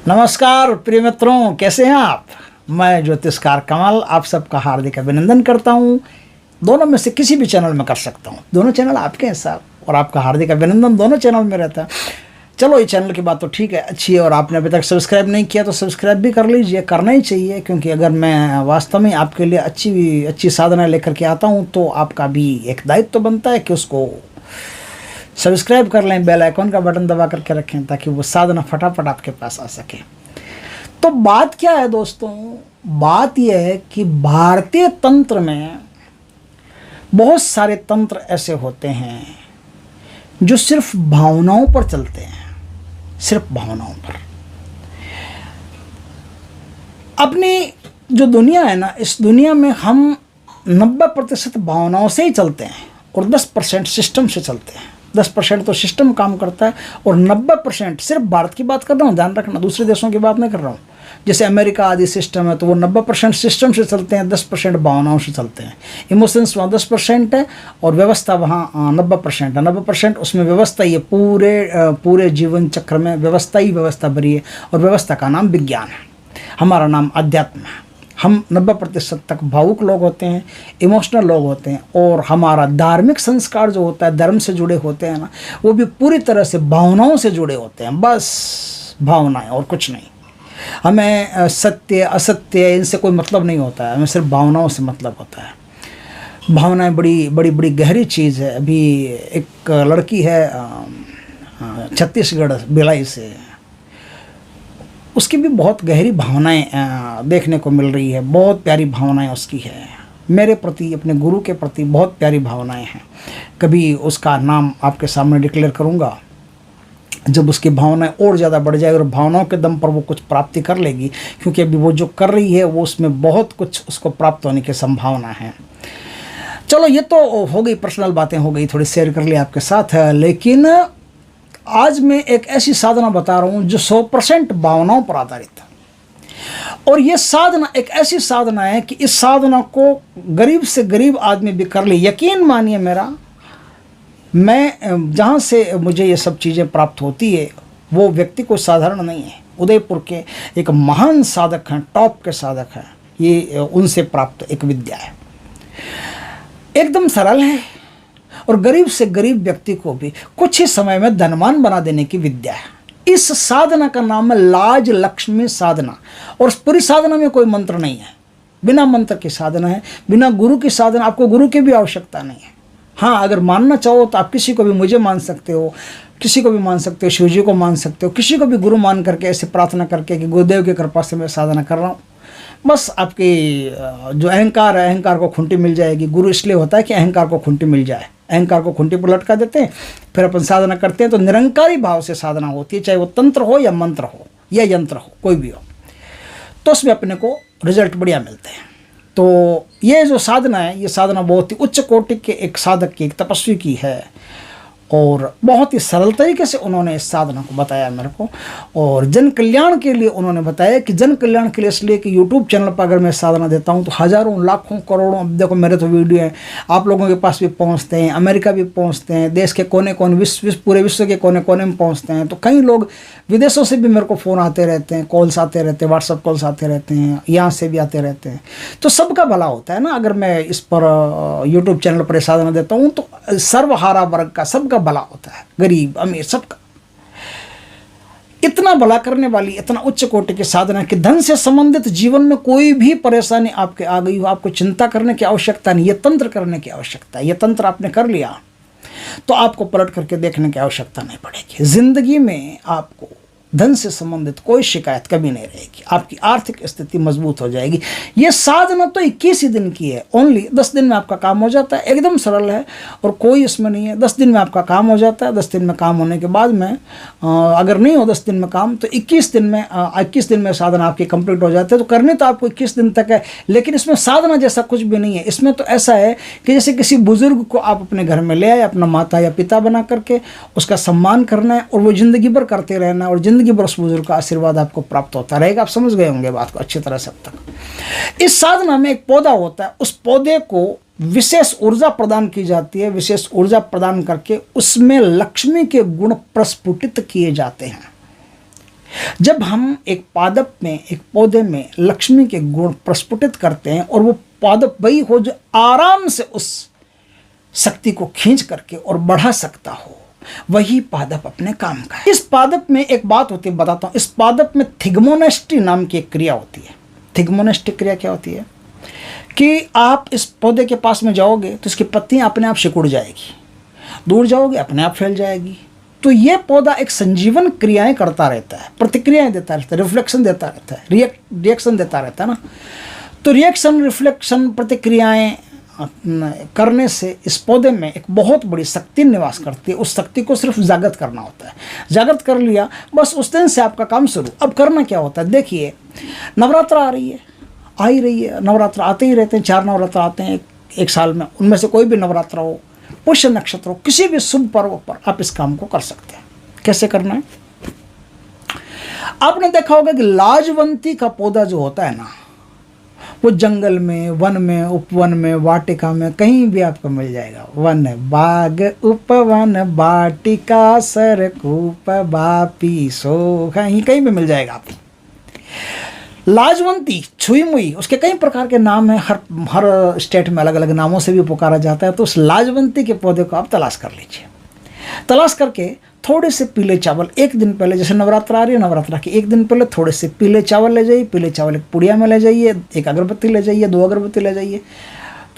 नमस्कार प्रिय मित्रों, कैसे हैं आप। मैं ज्योतिषकार कमल आप सबका हार्दिक अभिनंदन करता हूं। दोनों में से किसी भी चैनल में कर सकता हूं, दोनों चैनल आपके हैं साहब, और आपका हार्दिक अभिनंदन दोनों चैनल में रहता है। चलो, ये चैनल की बात तो ठीक है, अच्छी है, और आपने अभी तक सब्सक्राइब नहीं किया तो सब्सक्राइब भी कर लीजिए, करना ही चाहिए, क्योंकि अगर मैं वास्तव में आपके लिए अच्छी साधना लेकर के आता हूँ तो आपका भी एक दायित्व तो बनता है कि उसको सब्सक्राइब कर लें, बेल आइकॉन का बटन दबा करके रखें ताकि वो साधना फटाफट आपके पास आ सके। तो बात क्या है दोस्तों, बात यह है कि भारतीय तंत्र में बहुत सारे तंत्र ऐसे होते हैं जो सिर्फ भावनाओं पर चलते हैं, सिर्फ भावनाओं पर। अपनी जो दुनिया है ना, इस दुनिया में हम 90% भावनाओं से ही चलते हैं और 10% सिस्टम से चलते हैं। 10% तो सिस्टम काम करता है और 90% सिर्फ भारत की बात कर रहा हूँ, ध्यान रखना, दूसरे देशों की बात नहीं कर रहा हूँ। जैसे अमेरिका आदि सिस्टम है तो वो 90% सिस्टम से चलते हैं, 10% भावनाओं से चलते हैं। इमोशंस वहाँ 10% है और व्यवस्था वहाँ 90% है। 90% उसमें व्यवस्था ही है, पूरे जीवन चक्र में व्यवस्था ही व्यवस्था भरी है, और व्यवस्था का नाम विज्ञान है, हमारा नाम अध्यात्म है। हम 90% तक भावुक लोग होते हैं, इमोशनल लोग होते हैं, और हमारा धार्मिक संस्कार जो होता है, धर्म से जुड़े होते हैं ना, वो भी पूरी तरह से भावनाओं से जुड़े होते हैं, बस भावनाएं और कुछ नहीं। हमें सत्य असत्य इनसे कोई मतलब नहीं होता है, हमें सिर्फ भावनाओं से मतलब होता है। भावनाएं बड़ी बड़ी बड़ी गहरी चीज़ है। अभी एक लड़की है छत्तीसगढ़ भिलाई से, उसकी भी बहुत गहरी भावनाएं देखने को मिल रही है, बहुत प्यारी भावनाएं उसकी है मेरे प्रति, अपने गुरु के प्रति बहुत प्यारी भावनाएं हैं। कभी उसका नाम आपके सामने डिक्लेयर करूंगा जब उसकी भावनाएं और ज़्यादा बढ़ जाए और भावनाओं के दम पर वो कुछ प्राप्ति कर लेगी, क्योंकि अभी वो जो कर रही है वो उसमें बहुत कुछ उसको प्राप्त होने की संभावना है। चलो, ये तो हो गई, पर्सनल बातें हो गई, थोड़ी शेयर कर ली आपके साथ। लेकिन आज मैं एक ऐसी साधना बता रहा हूँ जो 100% भावनाओं पर आधारित है, और ये साधना एक ऐसी साधना है कि इस साधना को गरीब से गरीब आदमी भी कर ले। यकीन मानिए मेरा, मैं जहाँ से मुझे ये सब चीज़ें प्राप्त होती है वो व्यक्ति कोई साधारण नहीं है, उदयपुर के एक महान साधक हैं, टॉप के साधक हैं, ये उनसे प्राप्त एक विद्या है, एकदम सरल है, और गरीब से गरीब व्यक्ति को भी कुछ ही समय में धनवान बना देने की विद्या है। इस साधना का नाम है लाज लक्ष्मी साधना, और उस पूरी साधना में कोई मंत्र नहीं है, बिना मंत्र की साधना है, बिना गुरु की साधना। आपको गुरु की भी आवश्यकता नहीं है। हाँ, अगर मानना चाहो तो आप किसी को भी, मुझे मान सकते हो, किसी को भी मान सकते हो, शिव जी को मान सकते हो, किसी को भी गुरु मान करके ऐसे प्रार्थना करके कि गुरुदेव की कृपा से मैं साधना कर रहा हूँ। बस आपकी जो अहंकार है, अहंकार को खुंटी मिल जाएगी। गुरु इसलिए होता है कि अहंकार को खुंटी मिल जाए, अहंकार को खुंटी पर लटका देते हैं, फिर अपन साधना करते हैं तो निरंकारी भाव से साधना होती है, चाहे वो तंत्र हो या मंत्र हो या यंत्र हो, कोई भी हो, तो उसमें अपने को रिजल्ट बढ़िया मिलते हैं। तो ये जो साधना है, ये साधना बहुत ही उच्च कोटि के एक साधक की, एक तपस्वी की है, और बहुत ही सरल तरीके से उन्होंने इस साधना को बताया मेरे को, और जन कल्याण के लिए उन्होंने बताया कि जन कल्याण के लिए इसलिए कि यूट्यूब चैनल पर अगर मैं साधना देता हूँ तो हज़ारों लाखों करोड़ों, अब देखो मेरे तो वीडियो हैं, आप लोगों के पास भी पहुँचते हैं, अमेरिका भी पहुँचते हैं, देश के कोने कोने, पूरे विश्व के कोने कोने में पहुँचते हैं। तो कई लोग विदेशों से भी मेरे को फ़ोन आते रहते हैं, कॉल्स आते रहते हैं, व्हाट्सअप कॉल्स आते रहते हैं, यहाँ से भी आते रहते हैं। तो सबका भला होता है ना, अगर मैं इस पर यूट्यूब चैनल पर साधना देता हूँ तो सर्वहारा वर्ग का सबका भला होता है, गरीब अमीर सबका। इतना भला करने वाली, इतना उच्च कोटि की साधना कि धन से संबंधित जीवन में कोई भी परेशानी आपके आ गई हो, आपको चिंता करने की आवश्यकता नहीं, ये तंत्र करने की आवश्यकता है। ये तंत्र आपने कर लिया तो आपको पलट करके देखने की आवश्यकता नहीं पड़ेगी। जिंदगी में आपको धन से संबंधित कोई शिकायत कभी नहीं रहेगी, आपकी आर्थिक स्थिति मजबूत हो जाएगी। ये साधना तो 21 ही दिन की है, ओनली 10 दिन में आपका काम हो जाता है, एकदम सरल है और कोई इसमें नहीं है। 10 दिन में आपका काम हो जाता है। 10 दिन में काम होने के बाद में अगर नहीं हो 10 दिन में काम तो 21 दिन में साधना आपकी कंप्लीट हो जाती है। तो करनी तो आपको 21 दिन तक है, लेकिन इसमें साधना जैसा कुछ भी नहीं है। इसमें तो ऐसा है कि जैसे किसी बुजुर्ग को आप अपने घर में ले आए, अपना माता या पिता बना करके उसका सम्मान करना है, और वो ज़िंदगी भर करते रहना है, और ज़िंदगी भर उस बुजुर्ग का आशीर्वाद आपको प्राप्त होता रहेगा। आप समझ गए होंगे बात को अच्छी तरह से अब तक। इस साधना में एक पौधा होता है, उस पौधे को विशेष ऊर्जा प्रदान की जाती है। विशेष ऊर्जा प्रदान करके उसमें लक्ष्मी के गुण प्रस्फुटित किए जाते हैं। जब हम एक पादप में, एक पौधे में लक्ष्मी के गुण प्रस्फुटित करते हैं और वो पादप वही हो जो आराम से उस शक्ति को खींच करके और बढ़ा सकता हो, वही पादप अपने काम का है। इस पादप में एक बात होती है, बताता हूँ। इस पादप में थिग्मोनेस्टी नाम की एक क्रिया होती है। थिग्मोनेस्टी क्रिया क्या होती है कि आप इस पौधे के पास में जाओगे तो इसकी पत्तियां अपने आप सिकुड़ जाएगी, दूर जाओगे अपने आप फैल जाएगी। तो ये पौधा एक संजीवन क्रियाएं करता रहता है, प्रतिक्रियाएं देता रहता है, रिफ्लेक्शन देता रहता है, रिएक्शन देता रहता है ना। तो रिएक्शन, रिफ्लेक्शन, प्रतिक्रियाएं करने से इस पौधे में एक बहुत बड़ी शक्ति निवास करती है। उस शक्ति को सिर्फ जागृत करना होता है। जागृत कर लिया, बस उस दिन से आपका काम शुरू। अब करना क्या होता है, देखिए नवरात्र आ रही है, आ ही रही है। नवरात्र आते ही रहते हैं, 4 नवरात्र आते हैं एक साल में। उनमें से कोई भी नवरात्र हो, पुष्य नक्षत्र हो, किसी भी शुभ पर्व पर आप इस काम को कर सकते हैं। कैसे करना है, आपने देखा होगा कि लाजवंती का पौधा जो होता है ना, वो जंगल में, वन में, उपवन में, वाटिका में, कहीं भी आपको मिल जाएगा। वन बाग उपवन वाटिका सरकूप बापी सो, कहीं भी मिल जाएगा आपको। लाजवंती, छुई मुई, उसके कई प्रकार के नाम हैं। हर स्टेट में अलग अलग नामों से भी पुकारा जाता है। तो उस लाजवंती के पौधे को आप तलाश कर लीजिए। तलाश करके थोड़े से पीले चावल एक दिन पहले, जैसे नवरात्र आ रही है, नवरात्र के एक दिन पहले थोड़े से पीले चावल ले जाइए। पीले चावल एक पुड़िया में ले जाइए, एक अगरबत्ती ले जाइए, 2 अगरबत्ती ले जाइए,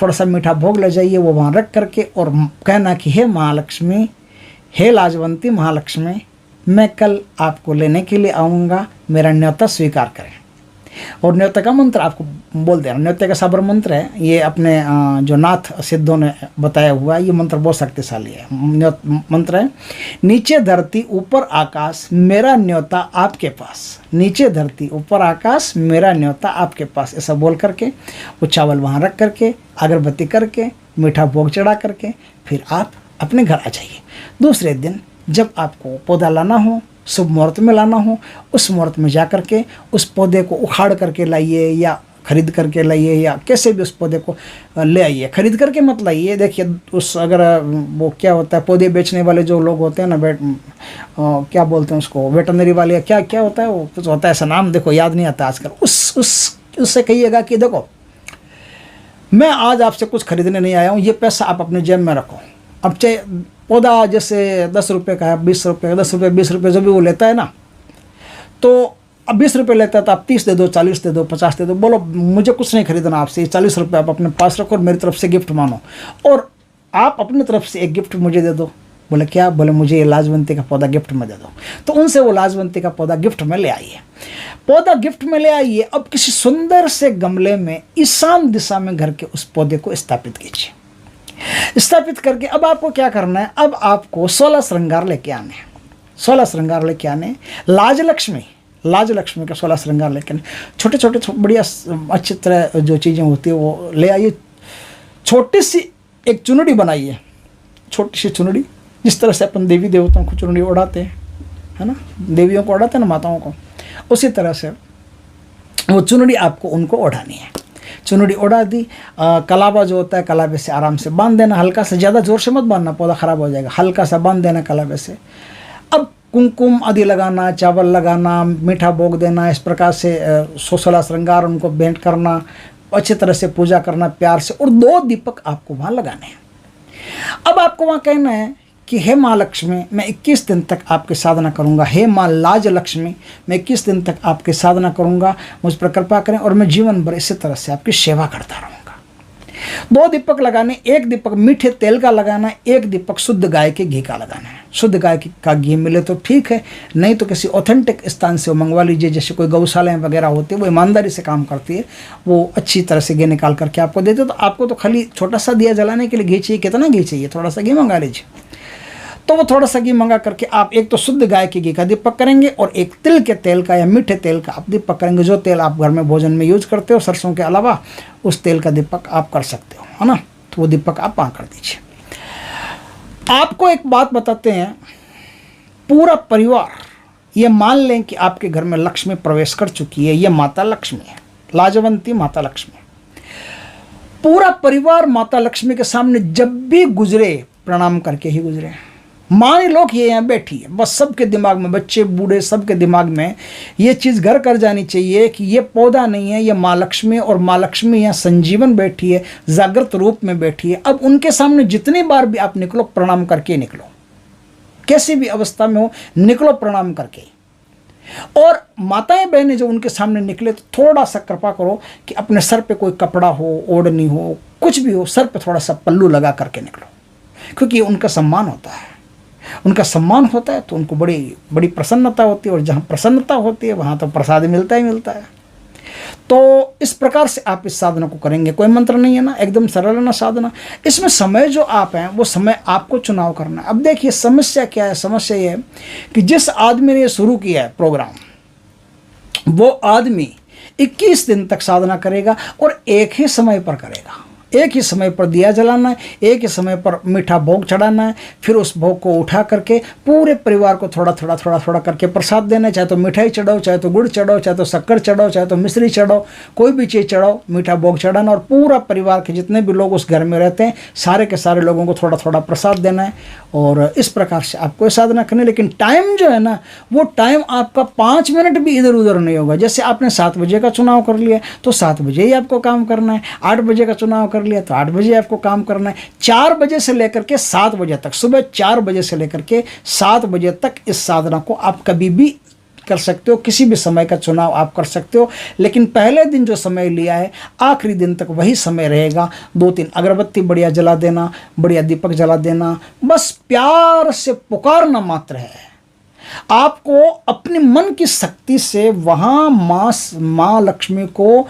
थोड़ा सा मीठा भोग ले जाइए, वो वहाँ रख करके और कहना कि हे महालक्ष्मी, हे लाजवंती महालक्ष्मी, मैं कल आपको लेने के लिए आऊँगा, मेरा न्योता स्वीकार करें। और न्योते का मंत्र आपको बोल देना। न्योते का साबर मंत्र है ये, अपने जो नाथ सिद्धों ने बताया हुआ है। ये मंत्र बहुत शक्तिशाली है। मंत्र है, नीचे धरती ऊपर आकाश, मेरा न्योता आपके पास। नीचे धरती ऊपर आकाश, मेरा न्योता आपके पास। ऐसा बोल करके वो चावल वहाँ रख करके, अगरबत्ती करके, मीठा भोग चढ़ा करके फिर आप अपने घर आ जाइए। दूसरे दिन जब आपको पौधा लाना हो, शुभ मुहूर्त में लाना हो, उस मुहूर्त में जा करके उस पौधे को उखाड़ करके लाइए या खरीद करके लाइए, या कैसे भी उस पौधे को ले आइए। खरीद करके मत लाइए। देखिए उस, अगर वो क्या होता है, पौधे बेचने वाले जो लोग होते हैं ना, क्या बोलते हैं उसको, वेटनरी वाले, या क्या क्या होता है वो, कुछ होता है ऐसा नाम, देखो याद नहीं आता आजकल। उससे कहिएगा कि देखो मैं आज आपसे कुछ खरीदने नहीं आया हूँ, ये पैसा आप अपने जेब में रखो। अब चाहे पौधा जैसे 10 रुपये का है, 20 रुपये, 10 रुपये, 20 रुपये जो भी वो लेता है ना, तो अब 20 रुपये लेता है तो आप 30 दे दो, 40 दे दो, 50 दे दो। बोलो मुझे कुछ नहीं खरीदना आपसे, ये 40 रुपये आप अपने पास रखो और मेरी तरफ से गिफ्ट मानो, और आप अपनी तरफ से एक गिफ्ट मुझे दे दो। बोले क्या? बोले मुझे ये लाजवंती का पौधा गिफ्ट में दे दो। तो उनसे वो लाजवंती का पौधा गिफ्ट में ले आइए। पौधा गिफ्ट में ले आइए। अब किसी सुंदर से गमले में ईशान दिशा में घर के उस पौधे को स्थापित कीजिए। स्थापित करके अब आपको क्या करना है, अब आपको 16 श्रृंगार लेके आने हैं। 16 श्रृंगार लेके आने, लाज लक्ष्मी का 16 श्रृंगार लेके आने। छोटे छोटे बढ़िया अच्छी तरह जो चीज़ें होती है वो ले आइए। छोटी सी एक चुनड़ी बनाइए, छोटी सी चुनड़ी, जिस तरह से अपन देवी देवताओं को चुनड़ी ओढ़ाते हैं, है ना, देवियों को ओढ़ाते हैं ना, माताओं को, उसी तरह से वो चुनड़ी आपको उनको ओढ़ानी है। चुनड़ी ओढ़ा दी। कलावा जो होता है, कलावे से आराम से बांध देना, हल्का से, ज़्यादा ज़ोर से मत बांधना, पौधा ख़राब हो जाएगा। हल्का सा बांध देना कलावे से। अब कुमकुम आदि लगाना, चावल लगाना, मीठा भोग देना, इस प्रकार से 16 श्रृंगार उनको भेंट करना, अच्छी तरह से पूजा करना प्यार से, और 2 दीपक आपको वहाँ लगाने हैं। अब आपको वहाँ कहना है कि हे माँ लक्ष्मी, मैं 21 दिन तक आपकी साधना करूँगा। हे माँ लाज लक्ष्मी, मैं 21 दिन तक आपकी साधना करूँगा, मुझ पर कृपा करें और मैं जीवन भर इसी तरह से आपकी सेवा करता रहूँगा। 2 दीपक लगाने, 1 दीपक मीठे तेल का लगाना, 1 दीपक शुद्ध गाय के घी का लगाना है। शुद्ध गाय का घी मिले तो ठीक है, नहीं तो किसी ऑथेंटिक स्थान से वो मंगवा लीजिए। जैसे कोई गौशालाएं वगैरह होती है, वो ईमानदारी से काम करती है, वो अच्छी तरह से घी निकाल करके आपको देते। तो आपको तो खाली छोटा सा दिया जलाने के लिए घी चाहिए। कितना घी चाहिए? थोड़ा सा घी मंगा लीजिए। तो वो थोड़ा सा घी मंगा करके आप एक तो शुद्ध गाय के घी का दीपक करेंगे, और एक तिल के तेल का या मीठे तेल का आप दीपक करेंगे। जो तेल आप घर में भोजन में यूज करते हो, सरसों के अलावा उस तेल का दीपक आप कर सकते हो, है ना। तो वो दीपक आप वहाँ कर दीजिए। आपको एक बात बताते हैं, पूरा परिवार ये मान लें कि आपके घर में लक्ष्मी प्रवेश कर चुकी है। ये माता लक्ष्मी है, लाजवंती माता लक्ष्मी। पूरा परिवार माता लक्ष्मी के सामने जब भी गुजरे, प्रणाम करके ही गुजरे। मान लो कि ये यहाँ बैठी है, बस सबके दिमाग में, बच्चे बूढ़े सबके दिमाग में ये चीज़ घर कर जानी चाहिए कि ये पौधा नहीं है, ये माँ लक्ष्मी, और माँ लक्ष्मी यहाँ संजीवन बैठी है, जागृत रूप में बैठी है। अब उनके सामने जितनी बार भी आप निकलो, प्रणाम करके निकलो, कैसी भी अवस्था में हो निकलो प्रणाम करके। और माताएं बहनें जो उनके सामने निकले तो थोड़ा सा कृपा करो कि अपने सर पे कोई कपड़ा हो, ओढ़नी हो, कुछ भी हो, सर पे थोड़ा सा पल्लू लगा करके निकलो, क्योंकि उनका सम्मान होता है। उनका सम्मान होता है तो उनको बड़ी बड़ी प्रसन्नता होती है, और जहाँ प्रसन्नता होती है वहाँ तो प्रसाद मिलता ही मिलता है। तो इस प्रकार से आप इस साधना को करेंगे। कोई मंत्र नहीं है ना, एकदम सरल है ना साधना। इसमें समय जो आप हैं वो समय आपको चुनाव करना है। अब देखिए समस्या क्या है, समस्या ये है कि जिस आदमी ने ये शुरू किया है प्रोग्राम, वो आदमी 21 दिन तक साधना करेगा और एक ही समय पर करेगा। एक ही समय पर दिया जलाना है, एक ही समय पर मीठा भोग चढ़ाना है, फिर उस भोग को उठा करके पूरे परिवार को थोड़ा थोड़ा थोड़ा थोड़ा करके प्रसाद देना है। चाहे तो मिठाई चढ़ाओ, चाहे तो गुड़ चढ़ाओ, चाहे तो शक्कर चढ़ाओ, चाहे तो मिश्री चढ़ाओ, कोई भी चीज़ चढ़ाओ, मीठा भोग चढ़ाना, और पूरा परिवार के जितने भी लोग उस घर में रहते हैं सारे के सारे लोगों को थोड़ा थोड़ा प्रसाद देना है। और इस प्रकार से आपको साधना करनी है। लेकिन टाइम जो है ना, वो टाइम आपका 5 मिनट भी इधर उधर नहीं होगा। जैसे आपने 7 बजे का चुनाव कर लिया तो 7 बजे ही आपको काम करना है, 8 बजे का चुनाव कर लिया तो 8 बजे आपको काम करना है। 4 बजे से लेकर के 7 बजे तक, सुबह 4 बजे से लेकर के 7 बजे तक इस साधना को आप कभी भी कर सकते हो, किसी भी समय का चुनाव आप कर सकते हो। लेकिन पहले दिन जो समय लिया है आखिरी दिन तक वही समय रहेगा। 2-3 अगरबत्ती बढ़िया जला देना, बढ़िया दीपक जला देना, बस प्यार से पुकारना मात्र है। आपको अपने मन की शक्ति से वहाँ माँ लक्ष्मी को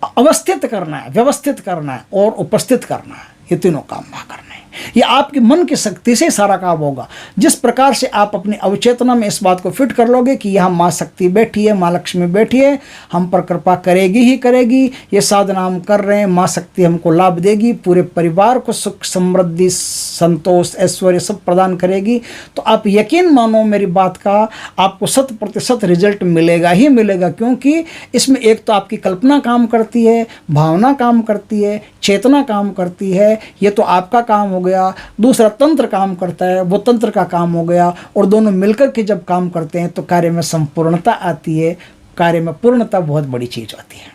अवस्थित करना है, व्यवस्थित करना है और उपस्थित करना है। ये तीनों काम वहाँ करना है। ये आपके मन की शक्ति से सारा काम होगा। जिस प्रकार से आप अपनी अवचेतना में इस बात को फिट कर लोगे कि यहाँ माँ शक्ति बैठी है, माँ लक्ष्मी बैठी है, हम पर कृपा करेगी ही करेगी, ये साधना हम कर रहे हैं, माँ शक्ति हमको लाभ देगी, पूरे परिवार को सुख समृद्धि संतोष ऐश्वर्य सब प्रदान करेगी, तो आप यकीन मानो मेरी बात का, आपको 100% रिजल्ट मिलेगा ही मिलेगा। क्योंकि इसमें एक तो आपकी कल्पना काम करती है, भावना काम करती है, चेतना काम करती है, ये तो आपका काम हो गया। दूसरा तंत्र काम करता है, वो तंत्र का काम हो गया। और दोनों मिलकर के जब काम करते हैं तो कार्य में संपूर्णता आती है, कार्य में पूर्णता बहुत बड़ी चीज़ होती है।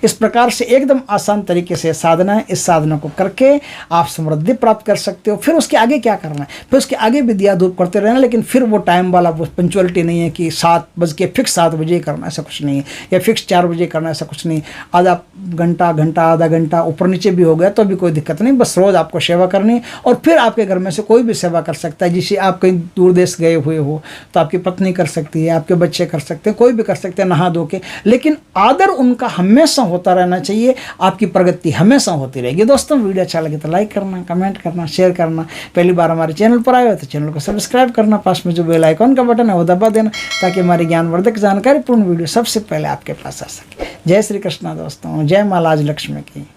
इस प्रकार से एकदम आसान तरीके से साधना है। इस साधना को करके आप समृद्धि प्राप्त कर सकते हो। फिर उसके आगे क्या करना है, फिर उसके आगे भी दिया धूप करते रहना, लेकिन फिर वो टाइम वाला वो पंचुअलिटी नहीं है कि 7 बज के फिक्स 7 बजे करना, ऐसा कुछ नहीं है, या फिक्स 4 बजे करना, ऐसा कुछ नहीं। आधा घंटा आधा घंटा ऊपर नीचे भी हो गया तो भी कोई दिक्कत नहीं, बस रोज़ आपको सेवा करनी। और फिर आपके घर में से कोई भी सेवा कर सकता है। जिसे आप कहीं दूर देश गए हुए हो तो आपकी पत्नी कर सकती है, आपके बच्चे कर सकते हैं, कोई भी कर सकते हैं नहा धो के, लेकिन आदर उनका हमेशा होता रहना चाहिए। आपकी प्रगति हमेशा होती रहेगी। दोस्तों वीडियो अच्छा लगे तो लाइक करना, कमेंट करना, शेयर करना। पहली बार हमारे चैनल पर आए हो तो चैनल को सब्सक्राइब करना, पास में जो बेल आइकॉन का बटन है वो दबा देना, ताकि हमारी ज्ञानवर्धक जानकारीपूर्ण वीडियो सबसे पहले आपके पास आ सके। जय श्री कृष्णा दोस्तों, जय माँ लाज लक्ष्मी की।